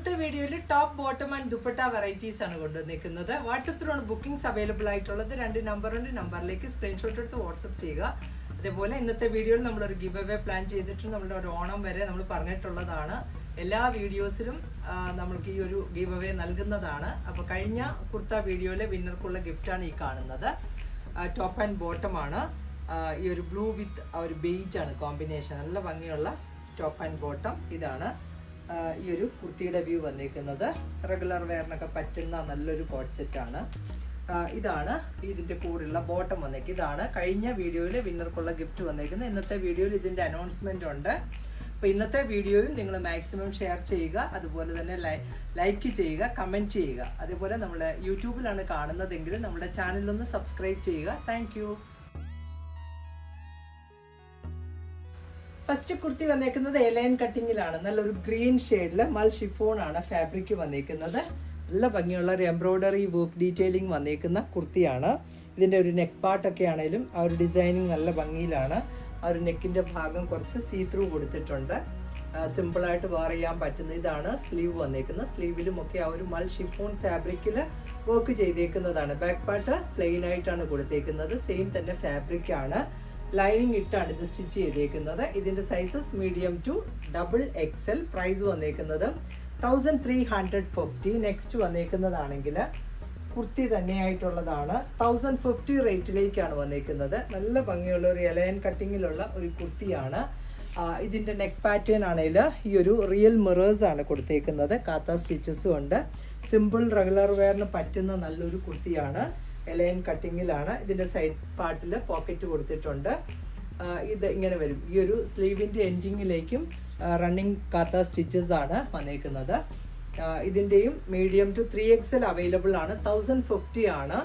ഇന്നത്തെ വീഡിയോയിൽ top bottom and dupatta varieties ആണ് കൊണ്ടുവന്നിരിക്കുന്നത്. വാട്സപ്പിലാണ് ബുക്കിംഗ്സ് അവൈലബിൾ ആയിട്ടുള്ളത്. 2 നമ്പറിലേക്ക് സ്ക്രീൻഷോട്ട് എടുത്ത് വാട്സപ്പ് ചെയ്യുക. അതേപോലെ ഇന്നത്തെ വീഡിയോയിൽ നമ്മളൊരു ഗിവ് അവേ പ്ലാൻ ചെയ്തിട്ടുണ്ട്. നമ്മുടെ ഒരു ഓണം വരെ നമ്മൾ പറഞ്ഞിട്ടുള്ളതാണ്. എല്ലാ വീഡിയോസിലും നമ്മൾക്ക് ഈ ഒരു ഗിവ് അവേ നൽകുന്നതാണ്. അപ്പോൾ കഴിഞ്ഞ കുർത്ത വീഡിയോയിലെ വിന്നർക്കുള്ള ഗിഫ്റ്റാണ് ഈ കാണുന്നത്. ടോപ്പ് ആൻഡ് ബോട്ടം ആണ്. ഈ ഒരു ബ്ലൂ വിത്ത് ഒരു ബേജ് ആണ് കോമ്പിനേഷൻ. നല്ല ഭംഗിയുള്ള ടോപ്പ് ആൻഡ് ബോട്ടം. ഇതാണ് ഈ ഒരു കുർത്തിയുടെ വ്യൂ വന്നിരിക്കുന്നത്. റെഗുലർ വെയറിനൊക്കെ പറ്റുന്ന നല്ലൊരു കോട്ട് സെറ്റാണ്. ഇതാണ് ഇതിൻ്റെ കൂടെയുള്ള ബോട്ടം വന്നേക്ക്. ഇതാണ് കഴിഞ്ഞ വീഡിയോയിൽ വിന്നർക്കുള്ള ഗിഫ്റ്റ് വന്നേക്കുന്നത്. ഇന്നത്തെ വീഡിയോയിൽ ഇതിൻ്റെ അനൗൺസ്മെൻ്റ് ഉണ്ട്. അപ്പോൾ ഇന്നത്തെ വീഡിയോയും നിങ്ങൾ മാക്സിമം ഷെയർ ചെയ്യുക, അതുപോലെ തന്നെ ലൈക്ക് ചെയ്യുക, കമൻറ്റ് ചെയ്യുക. അതേപോലെ നമ്മൾ യൂട്യൂബിലാണ് കാണുന്നതെങ്കിൽ നമ്മുടെ ചാനലൊന്ന് സബ്സ്ക്രൈബ് ചെയ്യുക. Thank you. ഫസ്റ്റ് കുർത്തി വന്നേക്കുന്നത് എലൈൻ കട്ടിങ്ങിലാണ്. നല്ലൊരു ഗ്രീൻ ഷെയ്ഡിൽ മൽ ഷിഫോൺ ആണ് ഫാബ്രിക് വന്നേക്കുന്നത്. നല്ല ഭംഗിയുള്ള ഒരു എംബ്രോയ്ഡറി വർക്ക് ഡീറ്റെയിലിംഗ് വന്നേക്കുന്ന കുർത്തിയാണ്. ഇതിൻ്റെ ഒരു നെക്ക് പാർട്ടൊക്കെ ആണെങ്കിലും ആ ഒരു ഡിസൈനിങ് നല്ല ഭംഗിയിലാണ്. ആ ഒരു നെക്കിൻ്റെ ഭാഗം കുറച്ച് സീ ത്രൂ കൊടുത്തിട്ടുണ്ട്. സിമ്പിളായിട്ട് വെയർ ചെയ്യാൻ പറ്റുന്ന ഇതാണ് സ്ലീവ് വന്നേക്കുന്നത്. സ്ലീവിലും ഒക്കെ ആ ഒരു മൽ ഷിഫോൺ ഫാബ്രിക്കിൽ വർക്ക് ചെയ്തേക്കുന്നതാണ്. ബാക്ക് പാർട്ട് പ്ലെയിൻ ആയിട്ടാണ് കൊടുത്തേക്കുന്നത്. സെയിം തന്നെ ഫാബ്രിക് ആണ്. ലൈനിങ് ഇട്ടാണ് ഇത് സ്റ്റിച്ച് ചെയ്തേക്കുന്നത്. ഇതിൻ്റെ sizes medium to XXL. Price വന്നേക്കുന്നത് 1350. നെക്സ്റ്റ് വന്നേക്കുന്നതാണെങ്കിൽ കുർത്തി തന്നെയായിട്ടുള്ളതാണ്. 1050 റേറ്റിലേക്കാണ് വന്നേക്കുന്നത്. നല്ല ഭംഗിയുള്ള ഒരു എലയൻ കട്ടിങ്ങിലുള്ള ഒരു കുർത്തിയാണ്. ഇതിൻ്റെ നെക്ക് പാറ്റേൺ ആണെങ്കിൽ ഈ ഒരു റിയൽ മിറേഴ്സ് ആണ് കൊടുത്തേക്കുന്നത്. കാത്ത സ്റ്റിച്ചസും ഉണ്ട്. സിമ്പിൾ റെഗുലർ വെയറിന് പറ്റുന്ന നല്ലൊരു കുർത്തിയാണ്. എലൈൻ കട്ടിങ്ങിലാണ്. ഇതിൻ്റെ സൈഡ് പാർട്ടിൽ പോക്കറ്റ് കൊടുത്തിട്ടുണ്ട്. ഇത് ഇങ്ങനെ വരും. ഈ ഒരു സ്ലീവിൻ്റെ എൻഡിങ്ങിലേക്കും റണ്ണിങ് കാത്ത സ്റ്റിച്ചസ് ആണ് വന്നേക്കുന്നത്. ഇതിൻ്റെയും മീഡിയം ടു 3XL അവൈലബിൾ ആണ്. 1050 ആണ്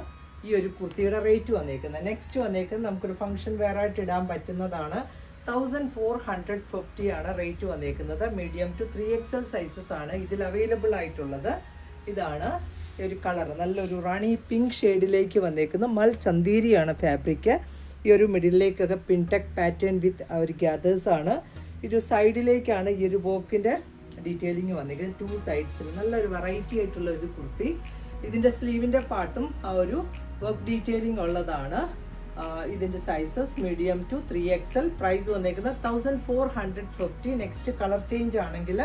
ഈ ഒരു കുർത്തിയുടെ റേറ്റ് വന്നേക്കുന്നത്. നെക്സ്റ്റ് വന്നേക്കുന്നത് നമുക്കൊരു ഫംഗ്ഷൻ വെയർ ആയിട്ട് ഇടാൻ പറ്റുന്നതാണ്. 1450 ആണ് റേറ്റ് വന്നേക്കുന്നത്. മീഡിയം ടു 3XL സൈസസ് ആണ് ഇതിൽ അവൈലബിൾ ആയിട്ടുള്ളത്. ഇതാണ് ഒരു കളർ. നല്ലൊരു റാണി പിങ്ക് ഷെയ്ഡിലേക്ക് വന്നേക്കുന്ന മൽ ചന്തേരിയാണ് ഫാബ്രിക്. ഈ ഒരു മിഡിലേക്കൊക്കെ പിൻടെക് പാറ്റേൺ വിത്ത് ഒരു ഗ്യാദേഴ്സ് ആണ്. ഒരു സൈഡിലേക്കാണ് ഈ ഒരു വോക്കിൻ്റെ ഡീറ്റെയിലിംഗ് വന്നിരിക്കുന്നത്. 2 സൈഡ്സിൽ നല്ലൊരു വെറൈറ്റി ആയിട്ടുള്ള ഒരു കുർത്തി. ഇതിൻ്റെ സ്ലീവിൻ്റെ പാർട്ടും ആ ഒരു വർക്ക് ഡീറ്റെയിലിംഗ് ഉള്ളതാണ്. ഇതിൻ്റെ sizes medium to 3XL. Price വന്നേക്കുന്നത് 1450. നെക്സ്റ്റ് കളർ ചേഞ്ച് ആണെങ്കിൽ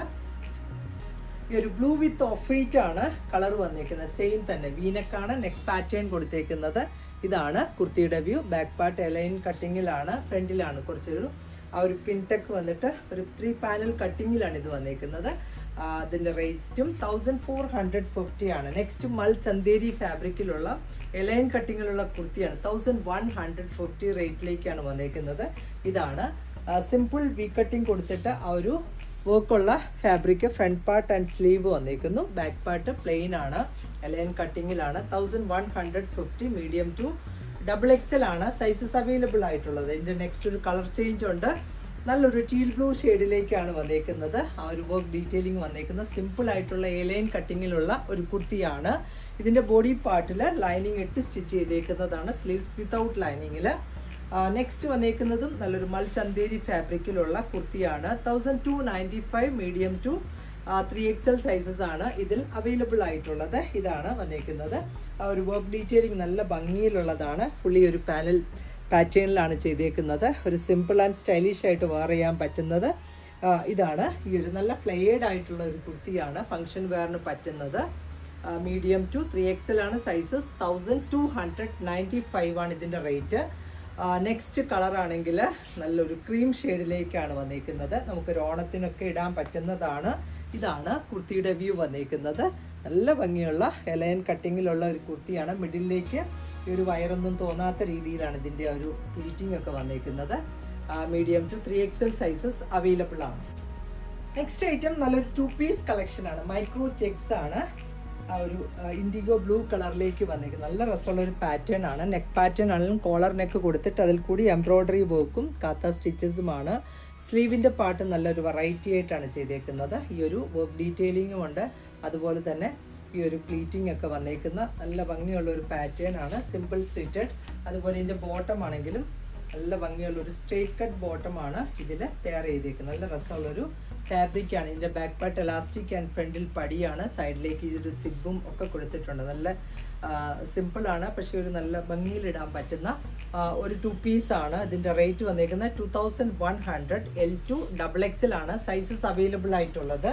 ഈ ഒരു ബ്ലൂ വിത്ത് ഓഫ് വൈറ്റ് ആണ് കളർ വന്നേക്കുന്നത്. സെയിം തന്നെ വീനക്കാണ് നെക്ക് പാറ്റേൺ കൊടുത്തേക്കുന്നത്. ഇതാണ് കുർത്തിയുടെ വ്യൂ. ബാക്ക് പാർട്ട് എലൈൻ കട്ടിങ്ങിലാണ്. ഫ്രണ്ടിലാണ് കുറച്ചൊരു ആ ഒരു പിൻടെക് വന്നിട്ട് ഒരു 3 പാനൽ കട്ടിങ്ങിലാണ് ഇത് വന്നേക്കുന്നത്. അതിൻ്റെ റേറ്റും 1450 ആണ്. നെക്സ്റ്റ് മൽ ചന്തേരി ഫാബ്രിക്കിലുള്ള എലൈൻ കട്ടിങ്ങിലുള്ള കുർത്തിയാണ്. 1150 റേറ്റിലേക്കാണ് വന്നേക്കുന്നത്. ഇതാണ് സിമ്പിൾ വി കട്ടിങ് കൊടുത്തിട്ട് ആ ഒരു വർക്കുള്ള fabric. Front part and sleeve വന്നേക്കുന്നു. ബാക്ക് പാർട്ട് പ്ലെയിൻ ആണ്. എലൈൻ കട്ടിങ്ങിലാണ്. 1150. മീഡിയം ടു XXL ആണ് സൈസസ് അവൈലബിൾ ആയിട്ടുള്ളത്. ഇതിൻ്റെ നെക്സ്റ്റ് ഒരു കളർ ചേഞ്ച് ഉണ്ട്. നല്ലൊരു ടീൽ ബ്ലൂ ഷെയ്ഡിലേക്കാണ് വന്നേക്കുന്നത്. ആ ഒരു വർക്ക് ഡീറ്റെയിലിംഗ് വന്നേക്കുന്നത്. സിമ്പിൾ ആയിട്ടുള്ള എലൈൻ കട്ടിങ്ങിലുള്ള ഒരു കുർത്തിയാണ്. ഇതിൻ്റെ ബോഡി പാർട്ടിൽ ലൈനിങ് ഇട്ട് സ്റ്റിച്ച് ചെയ്തേക്കുന്നതാണ്. സ്ലീവ്സ് വിത്തൗട്ട് ലൈനിങ്ങിൽ. നെക്സ്റ്റ് വന്നേക്കുന്നതും നല്ലൊരു മൽ ചന്തേരി ഫാബ്രിക്കിലുള്ള കുർത്തിയാണ്. 1295. മീഡിയം ടു 3XL സൈസസ് ആണ് ഇതിൽ അവൈലബിൾ ആയിട്ടുള്ളത്. ഇതാണ് വന്നേക്കുന്നത്. ഒരു വർക്ക് ഡീറ്റെയിലിംഗ് നല്ല ഭംഗിയിലുള്ളതാണ്. ഫുള്ളി ഒരു പാനൽ പാറ്റേണിലാണ് ചെയ്തേക്കുന്നത്. ഒരു സിമ്പിൾ ആൻഡ് സ്റ്റൈലിഷ് ആയിട്ട് വെയർ ചെയ്യാൻ പറ്റുന്നത്. ഇതാണ് ഈ ഒരു നല്ല ഫ്ലെയർഡ് ആയിട്ടുള്ള ഒരു കുർത്തിയാണ്. ഫംഗ്ഷൻ വെയറിന് പറ്റുന്നത്. മീഡിയം ടു 3XL ആണ് സൈസസ്. 1295 ആണ് ഇതിൻ്റെ റേറ്റ്. നെക്സ്റ്റ് കളർ ആണെങ്കിൽ നല്ലൊരു ക്രീം ഷെയ്ഡിലേക്കാണ് വന്നേക്കുന്നത്. നമുക്കൊരു ഓണത്തിനൊക്കെ ഇടാൻ പറ്റുന്നതാണ്. ഇതാണ് കുർത്തിയുടെ വ്യൂ വന്നേക്കുന്നത്. നല്ല ഭംഗിയുള്ള എലൈൻ കട്ടിങ്ങിലുള്ള ഒരു കുർത്തിയാണ്. മിഡിലേക്ക് ഈ ഒരു വയറൊന്നും തോന്നാത്ത രീതിയിലാണ് ഇതിൻ്റെ ഒരു പ്ലീറ്റിംഗ് ഒക്കെ വന്നേക്കുന്നത്. Medium to 3XL sizes available ആണ്. നെക്സ്റ്റ് ഐറ്റം നല്ലൊരു 2 പീസ് കളക്ഷനാണ്. മൈക്രോ ചെക്സ് ആണ്. ആ ഒരു ഇൻഡിഗോ ബ്ലൂ കളറിലേക്ക് വന്നേക്കുന്നത്. നല്ല രസമുള്ള ഒരു പാറ്റേൺ ആണ്. നെക്ക് പാറ്റേൺ ആണെങ്കിലും കോളർ നെക്ക് കൊടുത്തിട്ട് അതിൽ കൂടി എംബ്രോയ്ഡറി വർക്കും കാത്ത സ്റ്റിച്ചസുമാണ്. സ്ലീവിൻ്റെ പാർട്ട് നല്ലൊരു വെറൈറ്റി ആയിട്ടാണ് ചെയ്തേക്കുന്നത്. ഈ ഒരു വർക്ക് ഡീറ്റെയിലിങ്ങും ഉണ്ട്. അതുപോലെ തന്നെ ഈ ഒരു പ്ലീറ്റിംഗ് ഒക്കെ വന്നേക്കുന്ന നല്ല ഭംഗിയുള്ള ഒരു പാറ്റേൺ ആണ്. Simple stitched. അതുപോലെ ഇതിൻ്റെ ബോട്ടം ആണെങ്കിലും നല്ല ഭംഗിയുള്ള ഒരു സ്ട്രേറ്റ് കട്ട് ബോട്ടമാണ് ഇതിൽ പെയർ ചെയ്തേക്കുന്നത്. നല്ല രസമുള്ളൊരു ഫാബ്രിക്കാണ്. ഇതിൻ്റെ ബാക്ക് പാർട്ട് എലാസ്റ്റിക് ആൻഡ് ഫ്രണ്ടിൽ പടിയാണ്, സൈഡിലേക്ക് ഇതൊരു സിബും ഒക്കെ കൊടുത്തിട്ടുണ്ട്. നല്ല സിമ്പിളാണ്, പക്ഷേ ഒരു നല്ല ഭംഗിയിലിടാൻ പറ്റുന്ന ഒരു 2 പീസാണ്. ഇതിൻ്റെ റേറ്റ് വന്നേക്കുന്നത് 2100. L2 XXL ആണ് സൈസസ് അവൈലബിൾ ആയിട്ടുള്ളത്.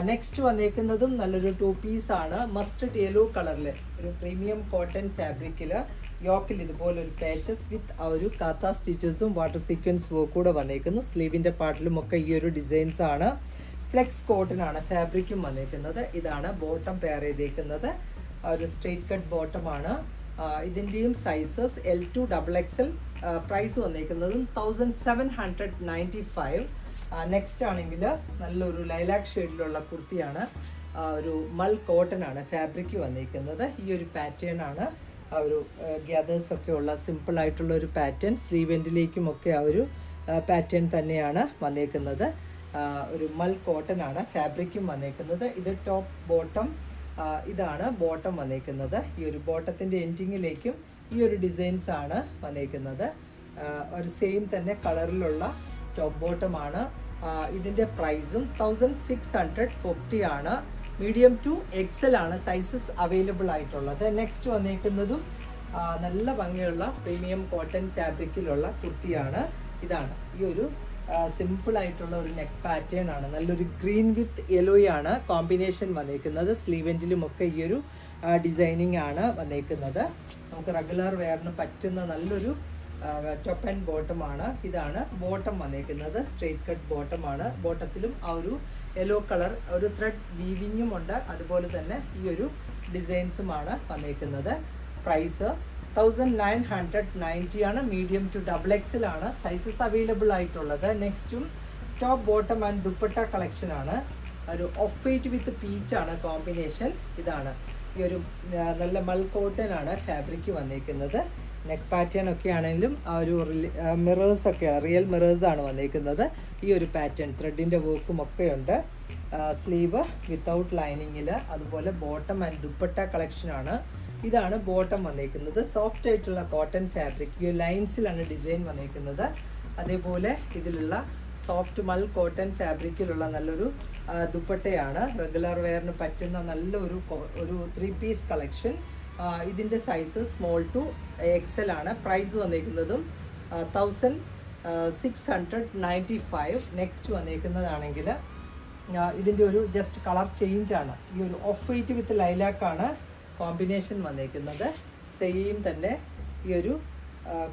നെക്സ്റ്റ് വന്നേക്കുന്നതും നല്ലൊരു 2 പീസാണ്. മസ്റ്റർഡ് യെല്ലോ കളറിൽ ഒരു പ്രീമിയം കോട്ടൺ ഫാബ്രിക്കിൽ യോക്കിൽ ഇതുപോലെ ഒരു പാച്ചസ് വിത്ത് ആ ഒരു കാത്ത സ്റ്റിച്ചസും വാട്ടർ സീക്വൻസ് വർക്ക് കൂടെ വന്നേക്കുന്നു. സ്ലീവിൻ്റെ പാർട്ടിലും ഒക്കെ ഈ ഒരു ഡിസൈൻസ് ആണ്. ഫ്ലെക്സ് കോട്ടൺ ആണ് ഫാബ്രിക്കും വന്നേക്കുന്നത്. ഇതാണ് ബോട്ടം പെയർ ചെയ്തേക്കുന്നത്, ഒരു സ്ട്രേറ്റ് കട്ട് ബോട്ടമാണ്. ഇതിൻ്റെയും സൈസസ് L2 XXL. പ്രൈസ് വന്നേക്കുന്നതും 1795. നെക്സ്റ്റ് ആണെങ്കിൽ നല്ലൊരു ലൈലാക്ക് ഷെയ്ഡിലുള്ള കുർത്തിയാണ്. ഒരു മൽ കോട്ടൺ ആണ് ഫാബ്രിക് വന്നിരിക്കുന്നത്. ഈ ഒരു പാറ്റേൺ ആണ് ആ ഒരു ഗ്യാദേഴ്സ് ഒക്കെ ഉള്ള സിമ്പിൾ ആയിട്ടുള്ള ഒരു പാറ്റേൺ. സ്ലീവ് എൻഡിലേക്കും ഒക്കെ ആ ഒരു പാറ്റേൺ തന്നെയാണ് വന്നേക്കുന്നത്. ഒരു മൽ കോട്ടൺ ആണ് ഫാബ്രിക്കും വന്നേക്കുന്നത്. ഇത് ടോപ്പ് ബോട്ടം, ഇതാണ് ബോട്ടം വന്നേക്കുന്നത്. ഈ ഒരു ബോട്ടത്തിൻ്റെ എൻഡിങ്ങിലേക്കും ഈ ഒരു ഡിസൈൻസ് ആണ് വന്നേക്കുന്നത്. ഒരു സെയിം തന്നെ കളറിലുള്ള ടോപ്പ് ബോട്ടമാണ്. ഇതിൻ്റെ പ്രൈസും 1650 ആണ്. മീഡിയം ടു XL ആണ് സൈസസ് അവൈലബിൾ ആയിട്ടുള്ളത്. നെക്സ്റ്റ് വന്നേക്കുന്നതും നല്ല ഭംഗിയുള്ള പ്രീമിയം കോട്ടൺ ഫാബ്രിക്കിലുള്ള കുർത്തിയാണ്. ഇതാണ് ഈ ഒരു സിമ്പിൾ ആയിട്ടുള്ള ഒരു നെക്ക് പാറ്റേൺ ആണ്. നല്ലൊരു ഗ്രീൻ വിത്ത് യെല്ലോയാണ് കോമ്പിനേഷൻ വന്നേക്കുന്നത്. സ്ലീവ് എൻഡിലും ഒക്കെ ഈ ഒരു ഡിസൈനിങ് ആണ് വന്നേക്കുന്നത്. നമുക്ക് റെഗുലർ വെയറിന് പറ്റുന്ന നല്ലൊരു ടോപ്പ് ആൻഡ് ബോട്ടമാണ്. ഇതാണ് ബോട്ടം വന്നേക്കുന്നത്, സ്ട്രേറ്റ് കട്ട് ബോട്ടമാണ്. ബോട്ടത്തിലും ആ ഒരു യെല്ലോ കളർ ഒരു ത്രെഡ് വീവിങ്ങും ഉണ്ട്, അതുപോലെ തന്നെ ഈ ഒരു ഡിസൈൻസുമാണ് വന്നേക്കുന്നത്. പ്രൈസ് 1990 ആണ്. മീഡിയം ടു XXL ആണ് സൈസസ് അവൈലബിൾ ആയിട്ടുള്ളത്. നെക്സ്റ്റും top bottom and dupatta collection ആണ്. ഒരു ഓഫ് വൈറ്റ് വിത്ത് പീച്ച് ആണ് കോമ്പിനേഷൻ. ഇതാണ് ഈ ഒരു നല്ല മൽ കോട്ടൺ ആണ് ഫാബ്രിക് വന്നേക്കുന്നത്. നെക്ക് പാറ്റേൺ ഒക്കെ ആണെങ്കിലും ആ ഒരു മിറേഴ്സ് ഒക്കെയാണ്, റിയൽ മിറേഴ്സ് ആണ് വന്നേക്കുന്നത്. ഈ ഒരു പാറ്റേൺ ത്രെഡിൻ്റെ വർക്കും ഒക്കെ ഉണ്ട്. സ്ലീവ് വിത്തൗട്ട് ലൈനിങ്ങിൽ, അതുപോലെ ബോട്ടം ആൻഡ് ദുപ്പട്ട കളക്ഷനാണ്. ഇതാണ് ബോട്ടം വന്നേക്കുന്നത്. സോഫ്റ്റ് ആയിട്ടുള്ള കോട്ടൺ ഫാബ്രിക്, ഈ ലൈൻസിലാണ് ഡിസൈൻ വന്നേക്കുന്നത്. അതേപോലെ ഇതിലുള്ള സോഫ്റ്റ് മൽ കോട്ടൺ ഫാബ്രിക്കിലുള്ള നല്ലൊരു ദുപ്പട്ടയാണ്. റെഗുലർ വെയറിന് പറ്റുന്ന നല്ലൊരു 3 പീസ് കളക്ഷൻ. ഇതിൻ്റെ സൈസ് സ്മോൾ ടു XL ആണ്. പ്രൈസ് വന്നേക്കുന്നതും 1695. നെക്സ്റ്റ് വന്നേക്കുന്നതാണെങ്കിൽ ഇതിൻ്റെ ഒരു ജസ്റ്റ് കളർ ചേഞ്ച് ആണ്. ഈ ഒരു ഓഫ് വൈറ്റ് വിത്ത് ലൈലാക്കാണ് കോമ്പിനേഷൻ വന്നേക്കുന്നത്. സെയിം തന്നെ ഈ ഒരു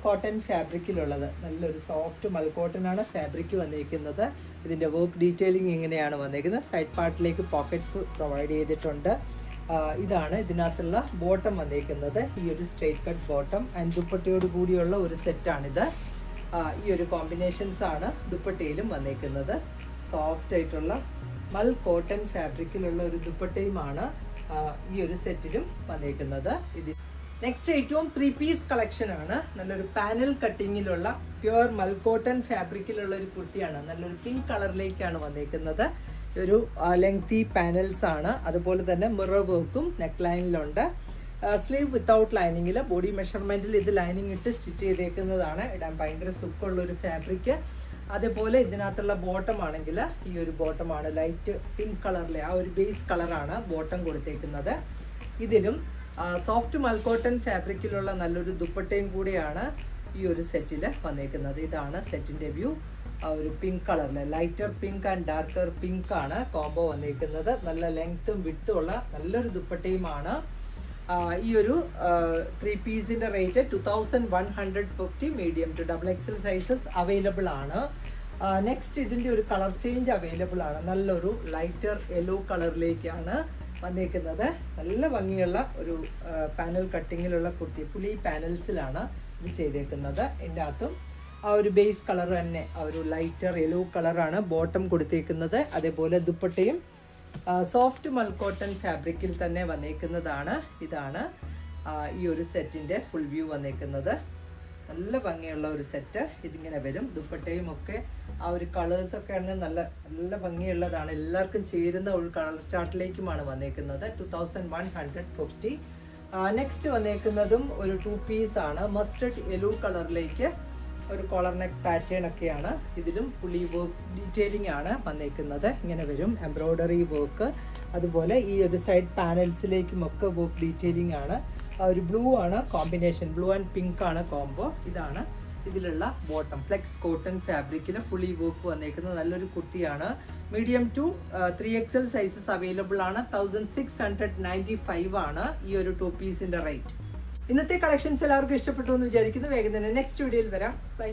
കോട്ടൺ ഫാബ്രിക്കിലുള്ളത് നല്ലൊരു സോഫ്റ്റ് മൽ കോട്ടൺ ആണ് ഫാബ്രിക് വന്നിരിക്കുന്നത്. ഇതിൻ്റെ വർക്ക് ഡീറ്റെയിലിംഗ് ഇങ്ങനെയാണ് വന്നിരിക്കുന്നത്. സൈഡ് പാർട്ടിലേക്ക് പോക്കറ്റ്സ് പ്രൊവൈഡ് ചെയ്തിട്ടുണ്ട്. ഇതാണ് ഇതിനകത്തുള്ള ബോട്ടം വന്നിരിക്കുന്നത്. ഈ ഒരു സ്ട്രേറ്റ് കട്ട് ബോട്ടം ആൻഡ് ദുപ്പട്ടയോട് കൂടിയുള്ള ഒരു സെറ്റാണിത്. ഈ ഒരു കോമ്പിനേഷൻസ് ആണ് ദുപ്പട്ടയിലും വന്നിരിക്കുന്നത്. സോഫ്റ്റ് ആയിട്ടുള്ള മൽ കോട്ടൺ ഫാബ്രിക്കിലുള്ള ഒരു ദുപ്പട്ടയുമാണ് ഈ ഒരു സെറ്റിലും വന്നിരിക്കുന്നത്. ഇത് നെക്സ്റ്റ് ഏറ്റവും 3 പീസ് കളക്ഷൻ ആണ്. നല്ലൊരു പാനൽ കട്ടിങ്ങിലുള്ള പ്യുവർ മൽക്കോട്ടൺ ഫാബ്രിക്കിലുള്ള ഒരു കുർത്തിയാണ്. നല്ലൊരു പിങ്ക് കളറിലേക്കാണ് വന്നിരിക്കുന്നത്. ഒരു ലെങ്തി പാനൽസ് ആണ്, അതുപോലെ തന്നെ മിറർ വർക്കും നെക്ക് ലൈനിലുണ്ട്. സ്ലീവ് വിത്തൗട്ട് ലൈനിങ്ങിൽ, ബോഡി മെഷർമെന്റിൽ ഇത് ലൈനിങ് ഇട്ട് സ്റ്റിച്ച് ചെയ്തേക്കുന്നതാണ്. ഇടാൻ ഭയങ്കര സുഖമുള്ള ഒരു ഫാബ്രിക്. അതേപോലെ ഇതിനകത്തുള്ള ബോട്ടം ആണെങ്കിൽ ഈ ഒരു ബോട്ടമാണ് ലൈറ്റ് പിങ്ക് കളറിലെ ആ ഒരു ബേസ് കളറാണ് ബോട്ടം കൊടുത്തേക്കുന്നത്. ഇതിലും സോഫ്റ്റ് മൽക്കോട്ടൺ ഫാബ്രിക്കിലുള്ള നല്ലൊരു ദുപ്പട്ടയും കൂടിയാണ് ഈ ഒരു സെറ്റിൽ വന്നേക്കുന്നത്. ഇതാണ് സെറ്റിൻ്റെ വ്യൂ. ഒരു പിങ്ക് കളറിൽ lighter pink and darker pink ആണ് കോംബോ വന്നിരിക്കുന്നത്. നല്ല ലെങ്ത്തും വിട്ടും ഉള്ള നല്ലൊരു ദുപ്പട്ടയുമാണ്. ഈ ഒരു 3 പീസിൻ്റെ rate 2150. Medium to XXL sizes available ആണ്. നെക്സ്റ്റ് ഇതിൻ്റെ ഒരു കളർ ചേഞ്ച് അവൈലബിൾ ആണ്. നല്ലൊരു ലൈറ്റർ യെല്ലോ കളറിലേക്കാണ് വന്നിരിക്കുന്നത്. നല്ല ഭംഗിയുള്ള ഒരു പാനൽ കട്ടിങ്ങിലുള്ള കുർത്തി, പുലി പാനൽസിലാണ് ഇത് ചെയ്തേക്കുന്നത്. ഇതിൻ്റെ അകത്തും ആ ഒരു ബേസ് കളർ തന്നെ ആ ഒരു ലൈറ്റർ യെല്ലോ കളറാണ് ബോട്ടം കൊടുത്തേക്കുന്നത്. അതേപോലെ ദുപ്പട്ടയും സോഫ്റ്റ് മൽക്കോട്ടൺ ഫാബ്രിക്കിൽ തന്നെ വന്നേക്കുന്നതാണ്. ഇതാണ് ഈ ഒരു സെറ്റിൻ്റെ ഫുൾ വ്യൂ വന്നേക്കുന്നത്. നല്ല ഭംഗിയുള്ള ഒരു സെറ്റ് ഇതിങ്ങനെ വരും. ദുപ്പട്ടയും ഒക്കെ ആ ഒരു കളേഴ്സൊക്കെ ആണെങ്കിൽ നല്ല നല്ല ഭംഗിയുള്ളതാണ്. എല്ലാവർക്കും ചേരുന്ന ഒരു കളർ ചാർട്ടിലേക്കുമാണ് വന്നേക്കുന്നത്. 2150. നെക്സ്റ്റ് വന്നേക്കുന്നതും ഒരു 2 പീസ് ആണ്. മസ്റ്റർഡ് യെല്ലോ കളറിലേക്ക് ഒരു കോളർ നെക്ക് പാറ്റേൺ ഒക്കെയാണ്. ഇതിലും ഫുള്ളി വർക്ക് ഡീറ്റെയിലിംഗ് ആണ് വന്നേക്കുന്നത്. ഇങ്ങനെ വരും എംബ്രോയ്ഡറി വർക്ക്. അതുപോലെ ഈ ഒരു സൈഡ് പാനൽസിലേക്കും ഒക്കെ വർക്ക് ഡീറ്റെയിലിംഗ് ആണ്. ഒരു ബ്ലൂ ആണ് കോമ്പിനേഷൻ, ബ്ലൂ ആൻഡ് പിങ്ക് ആണ് കോംബോ. ഇതാണ് ഇതിലുള്ള ബോട്ടം. ഫ്ലെക്സ് കോട്ടൺ ഫാബ്രിക്കിൽ ഫുള്ളി വർക്ക് വന്നേക്കുന്നത് നല്ലൊരു കുർത്തിയാണ്. Medium to 3XL sizes available ആണ്. 1695 ആണ് ഈ ഒരു 2 പീസിന്റെ റേറ്റ്. ഇന്നത്തെ കളക്ഷൻസ് എല്ലാവർക്കും ഇഷ്ടപ്പെട്ടു എന്ന് വിചാരിക്കുന്നു. വേഗം തന്നെ നെക്സ്റ്റ് വീഡിയോയിൽ വരാം. ബൈ.